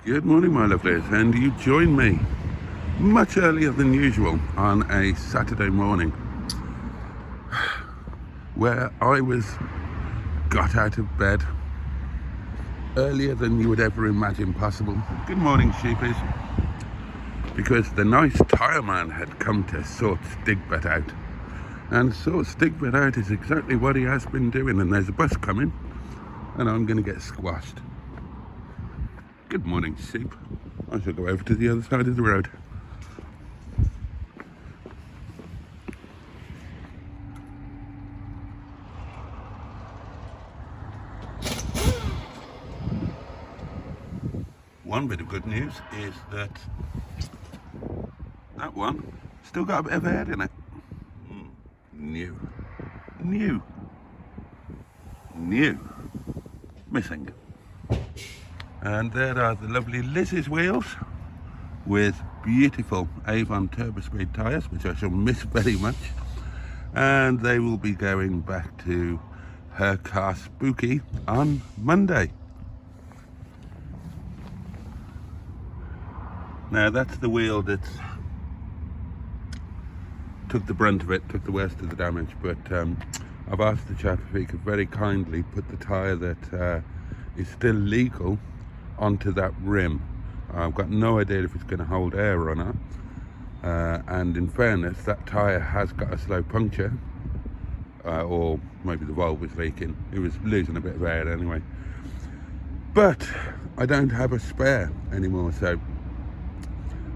Good morning, my lovelies, and you join me much earlier than usual on a Saturday morning where I got out of bed earlier than you would ever imagine possible. Good morning, sheepies, because the nice tyre man had come to sort Stigbürt out, and sort Stigbürt out is exactly what he has been doing. And there's a bus coming and I'm going to get squashed. Good morning, sheep. I shall go over to the other side of the road. One bit of good news is that one still got a bit of air in it. New. Missing. And there are the lovely Liz's wheels with beautiful Avon Turbo Speed tyres, which I shall miss very much. And they will be going back to her car Spooky on Monday. Now that's the wheel that took the brunt of it, took the worst of the damage, but I've asked the chap if he could very kindly put the tyre that is still legal onto that rim. I've got no idea if it's going to hold air or not, and in fairness, that tyre has got a slow puncture, or maybe the valve was leaking. It was losing a bit of air anyway, but I don't have a spare anymore, so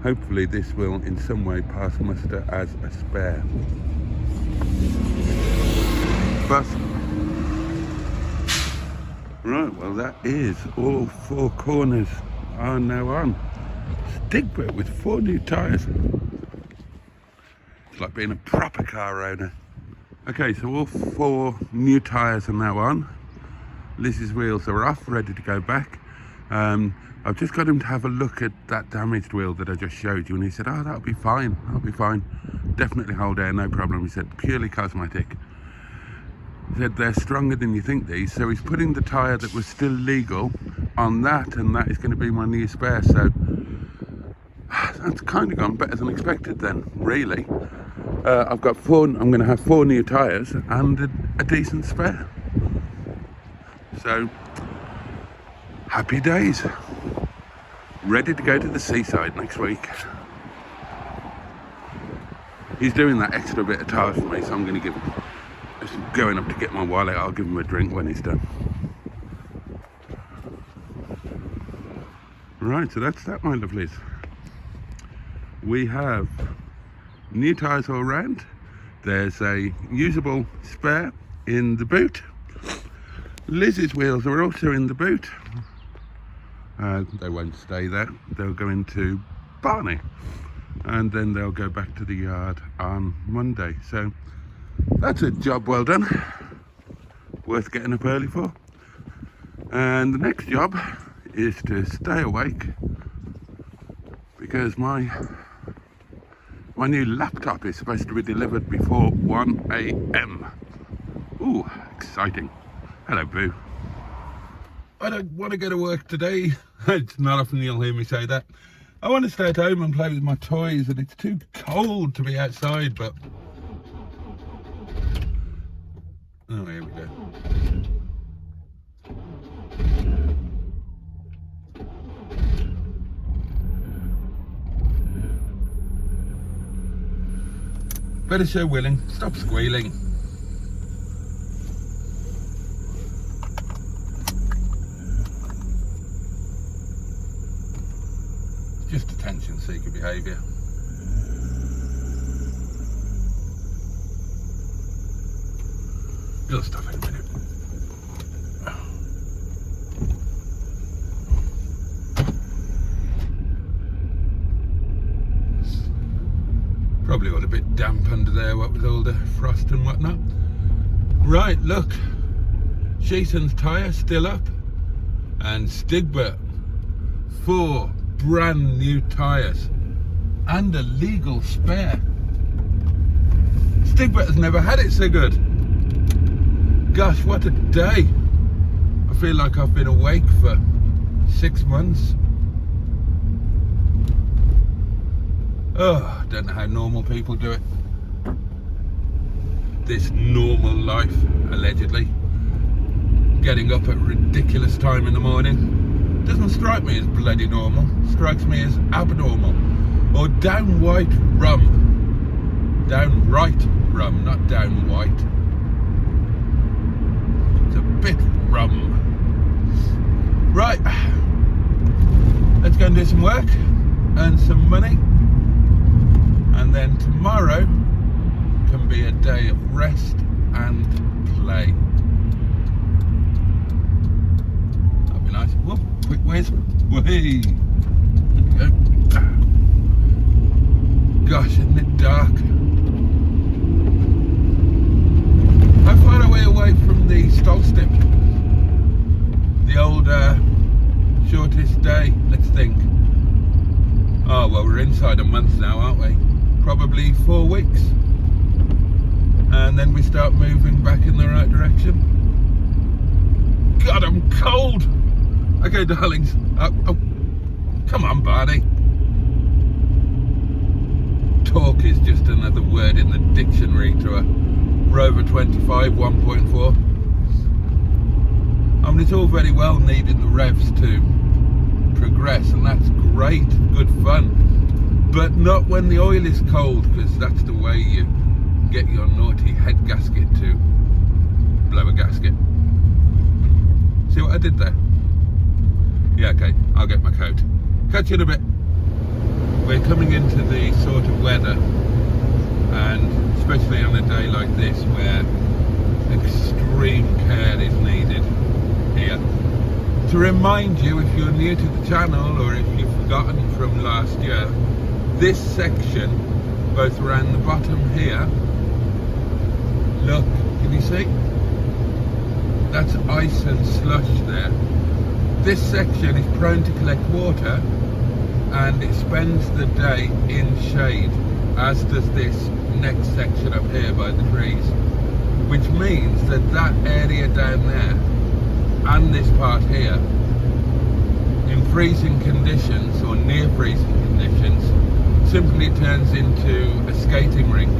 hopefully this will in some way pass muster as a spare. But right, well, that is all four corners are now on. Stigbürt with 4 new tyres. It's like being a proper car owner. Okay, so all 4 new tyres are now on. Liz's wheels are off, ready to go back. I've just got him to have a look at that damaged wheel that I just showed you, and he said, oh, that'll be fine, definitely hold air, no problem. He said, purely cosmetic. He said they're stronger than you think, these, so he's putting the tyre that was still legal on that, and that is going to be my new spare. So that's kind of gone better than expected then, really. I'm going to have 4 new tyres and a decent spare. So happy days. Ready to go to the seaside next week. He's doing that extra bit of tyre for me, so I'm going to give him, just going up to get my wallet, I'll give him a drink when he's done. Right, so that's that, my lovelies. We have new tyres all round. There's a usable spare in the boot. Liz's wheels are also in the boot. They won't stay there. They'll go into Barney, and then they'll go back to the yard on Monday. So that's a job well done, worth getting up early for. And the next job is to stay awake, because my new laptop is supposed to be delivered before 1 a.m. Ooh, exciting. Hello, Boo. I don't want to go to work today. It's not often you'll hear me say that. I want to stay at home and play with my toys, and it's too cold to be outside, but... oh, here we go. Better show willing. Stop squealing. Just attention seeker behaviour. It'll stop in a minute. Probably all a bit damp under there, what with all the frost and whatnot. Right, look. Sheaton's tyre still up. And Stigbürt, 4 brand new tyres and a legal spare. Stigbürt has never had it so good. Gosh, what a day. I feel like I've been awake for 6 months. Oh, I don't know how normal people do it. This normal life, allegedly. Getting up at ridiculous time in the morning. Doesn't strike me as bloody normal. Strikes me as abnormal. Or downright rum. Downright rum, not down white. It's a bit rum. Right. Let's go and do some work. Earn some money. And then tomorrow can be a day of rest and play. That'll be nice. Whoop, quick whiz. Whee! There we go. Gosh, isn't it dark? How far away from the Stigbürt? The old shortest day, let's think. Oh, well, we're inside a month now, aren't we? Probably 4 weeks. And then we start moving back in the right direction. God, I'm cold! Okay, darlings. Oh, come on, Barney. Talk is just another word in the dictionary to a Rover 25 1.4. I mean, it's all very well needing the revs to progress, and that's great, good fun. But not when the oil is cold, because that's the way you get your naughty head gasket to blow a gasket. See what I did there? Yeah, okay, I'll get my coat. Catch you in a bit. We're coming into the sort of weather, and especially on a day like this where extreme care is needed here. To remind you, if you're new to the channel or if you've forgotten from last year, this section, both around the bottom here, look, can you see? That's ice and slush there. This section is prone to collect water, and it spends the day in shade, as does this next section up here by the trees, which means that that area down there and this part here, in freezing conditions or near freezing conditions, simply turns into a skating rink.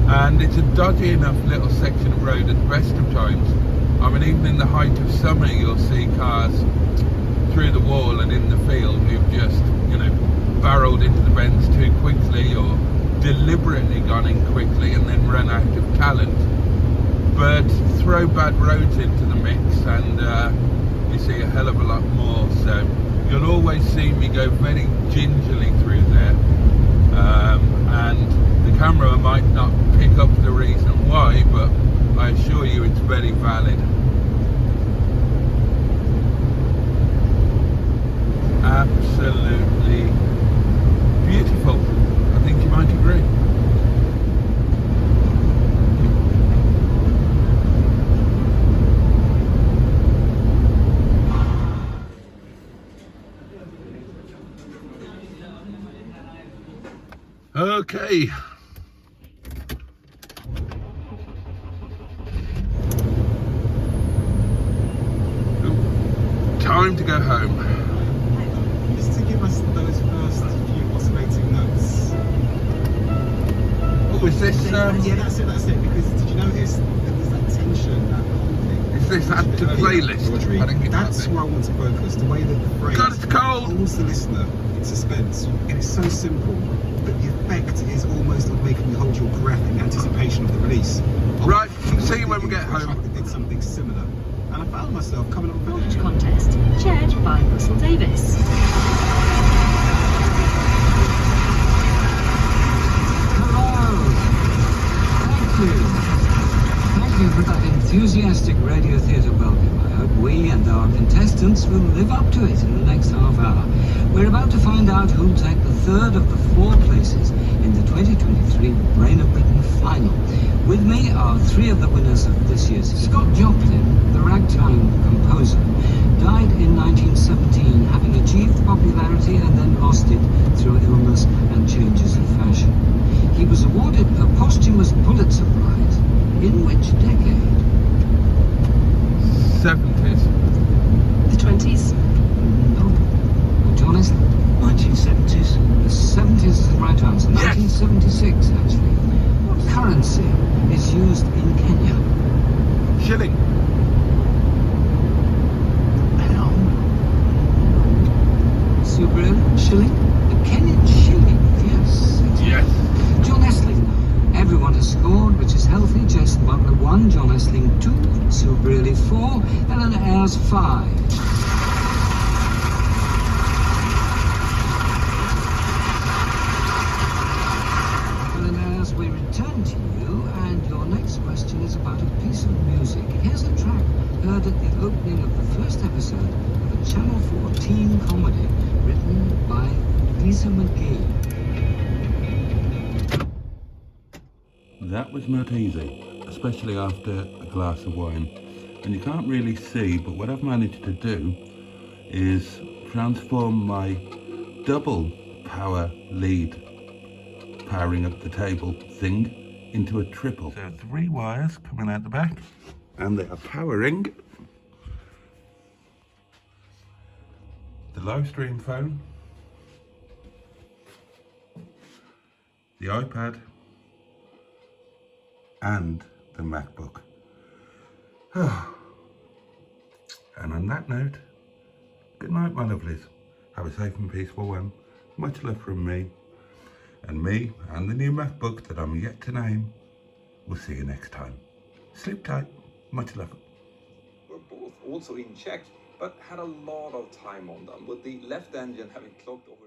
And it's a dodgy enough little section of road at the best of times. I mean, even in the height of summer, you'll see cars through the wall and in the field who've just, you know, barreled into the bends too quickly or deliberately gone in quickly and then run out of talent. But throw bad roads into the mix and you see a hell of a lot more. So you'll always see me go very gingerly through there, and the camera might not pick up the reason why, but I assure you it's very valid. Absolutely beautiful. I think you might agree. Okay. Time to go home. Just to give us those first few oscillating notes. Oh, is this? Yeah, that's it. Because did you notice there was that tension, that whole thing? Is this add to playlist? Audrey, I didn't get that's where I want to focus. The way that the phrase God, it's cold. holds the listener in suspense. And it's so simple, but the effect is almost like making you hold your breath in anticipation of the release. Right, see you when we get home. I did something similar, and I found myself coming up with Launch contest, chaired by Russell Davis. Hello! Thank you! Thank you for that enthusiastic Radio Theatre welcome. I hope we and our contestants will live up to it in the next half hour. We're about to find out who'll take the third of the 4 places in the 2023 Brain of Britain final. With me are 3 of the winners of this year's. Scott Joplin, the ragtime composer, died in 1917, having achieved popularity and then lost it through illness and changes of fashion. He was awarded a posthumous Pulitzer Prize. In which decade? 70s. The 20s. No. Be honest, 1970s. the 70s is the right Shilling. Subaru Shilling? The Kenyan Shilling, yes. Yes. John Essling now. Everyone has scored, which is healthy. Jason Butler 1, John Essling 2, Subaru 4, Helen Ayres 5. Helen Ayres, we return to you, and your next question is about a piece of music. Here's a track heard at the opening of the first episode of a Channel 4 teen comedy written by Lisa McGee. That was not easy, especially after a glass of wine. And you can't really see, but what I've managed to do is transform my double power lead powering up the table thing into a triple. So 3 wires coming out the back, and they are powering the live stream phone, the iPad, and the MacBook. And on that note, good night, my lovelies. Have a safe and peaceful one. Much love from me and the new MacBook that I'm yet to name. We'll see you next time. Sleep tight. Much love. Were both also in check, but had a lot of time on them, with the left engine having clocked over